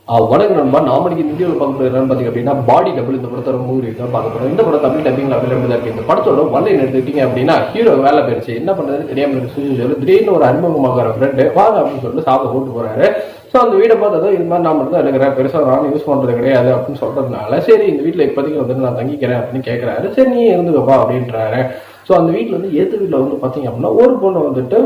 வணக்கம் நண்பா. நாமளுக்கு இந்த வீடியோவில் பார்க்க போகிறது என்னன்னு பார்த்தீங்க அப்படின்னா பாடி டபுள். இந்த படத்தோட மூவி தான் பார்க்க போகிறோம். இந்த படம் தமிழ் டப்பிங்ல அவைலபிள் தான் இருக்குது. இந்த படத்தோட ஒன்லைன் எடுத்துக்கிட்டீங்க அப்படின்னா ஹீரோ வேலை போயிடுச்சு, என்ன பண்ணுறதுன்னு தெரியாமல் இருக்கு. திடீர்னு ஒரு அறிமுகமாகிற ஃப்ரெண்டு வாங்க அப்படின்னு சொல்லிட்டு சாப்பிட கூட்டு போறாரு. ஸோ அந்த வீடை பார்த்ததோ இது மாதிரி நான் மட்டும் தான் இருக்கிறேன், பெருசாக நானும் யூஸ் பண்ணுறது கிடையாது அப்படின்னு சொல்கிறதுனால சரி இந்த வீட்டில் இப்போதைக்கு வந்துட்டு நான் தங்கிக்கிறேன் அப்படின்னு கேட்குறாரு. சரி நீ இருந்துக்கப்பா அப்படின்றாரு. ஸோ அந்த வீட்டில் வந்து ஏற்று வீட்டில் வந்து பார்த்தீங்க அப்படின்னா ஒரு பொண்ணு வந்துட்டு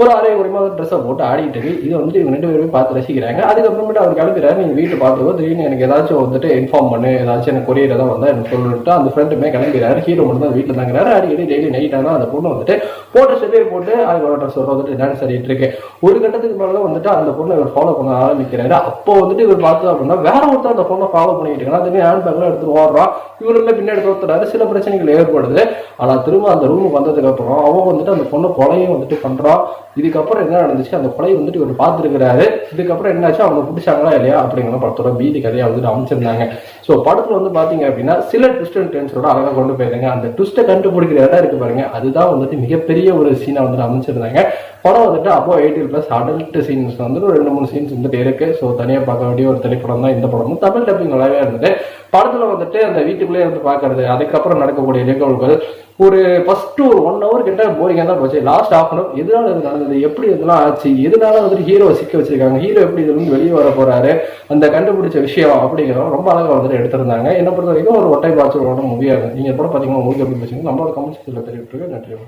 ஒரு அரை குறைமா ட்ரெஸ்ஸை போட்டு ஆடிட்டு இருக்கு. இதை வந்துட்டு இவங்க 2 பேருமே பார்த்து ரசிக்கிறாங்க. அதுக்கப்புறமேட்டு அவர் கிளம்புறாரு. நீங்கள் வீட்டு பார்த்துக்கோ, திடீர்னு எனக்கு ஏதாச்சும் வந்துட்டு இன்ஃபார்ம் பண்ணு, ஏதாச்சும் எனக்கு கொரியர் தான் வந்தால் எனக்கு சொல்லிட்டு அந்த ஃப்ரெண்டுமே கிளம்பிறாரு. ஹீரோ மட்டும் தான் வீட்டில் தாங்கிறாரு. அடிக்கடி டெய்லி நைட் ஆனால் அந்த பொண்ணு வந்துட்டு போட்டு செட்டில் போட்டு அதோட ட்ரெஸ் வந்துட்டு டான்ஸ் ஆடிட்டு இருக்கு. ஒரு கட்டத்துக்கு மேலே வந்துட்டு அந்த பொண்ணை இவர் ஃபாலோ பண்ண ஆரம்பிக்கிறாரு. அப்போ வந்துட்டு இவர் பார்த்தா அப்படின்னா வேற ஒருத்தர் அந்த பொண்ணை ஃபாலோ பண்ணிட்டு இருக்காங்க. அதுவே ஹேண்ட் பேக்லாம் எடுத்துட்டு ஓடுறான். இவருமே பின்னாடி தோத்துறாரு. சில பிரச்சனைகள் ஏற்படுது. ஆனால் திரும்ப அந்த ரூமுக்கு வந்ததுக்கு அப்புறம் அவன் வந்துட்டு அந்த பொண்ணை கொலையும் வந்துட்டு பண்றான். இதுக்கப்புறம் என்ன நடந்துச்சு, அந்த கொலை வந்துட்டு இவர் பார்த்துருக்கிறாரு. இதுக்கப்புறம் என்னாச்சு, அவங்க பிடிச்சாங்களா இல்லையா அப்படிங்கிற படத்தோட மீதி கதையை வந்துட்டு அமைச்சிருந்தாங்க. ஸோ படத்துல வந்து பாத்தீங்க அப்படின்னா சில ட்விஸ்ட் அண்ட் டர்ன்ஸோட அழகாக கொண்டு போயிருந்தாங்க. அந்த ட்விஸ்ட்டை கண்டுபிடிக்கிற இடம் இருக்கு பாருங்க, அதுதான் வந்துட்டு மிகப்பெரிய ஒரு சீனை வந்துட்டு அமைச்சிருந்தாங்க. படம் வந்துட்டு அப்போ 18+ அடல்ட் சீன்ஸ் வந்துட்டு ஒரு 2-3 சீன்ஸ் வந்துட்டு இருக்கு. ஸோ தனியாக பார்க்க வேண்டிய ஒரு திரைப்படம் தான் இந்த படம். தமிழ் டப்பிங் நல்லாவே இருந்தது. படத்துல வந்துட்டு அந்த வீட்டுக்குள்ளே இருந்து பார்க்கறது, அதுக்கப்புறம் நடக்கக்கூடிய நிகழ்வுகள் ஒரு ஃபர்ஸ்ட் ஒரு 1 hour கிட்ட போரிங்காக தான் போச்சு. லாஸ்ட் ½ hour எதனால இது நடந்தது, எப்படி இதெல்லாம் ஆச்சு, எதனால வந்துட்டு ஹீரோ சிக்க வச்சிருக்காங்க, ஹீரோ எப்படி இதுல இருந்து வெளியே வர போறாரு, அந்த கண்டுபிடிச்ச விஷயம் அப்படிங்கிறத ரொம்ப அழகாக வந்துட்டு எடுத்திருந்தாங்க. என்ன பொறுத்த வரைக்கும் ஒரு ஒட்டை பாய்ச்சல் மூவியாக இருக்கு. நீங்க படம் பார்த்தீங்கன்னா உங்களுக்கு எப்படி பேசுங்க நம்மளோட கமெண்ட்ஸ் தெரிவித்துருக்கு. நன்றி.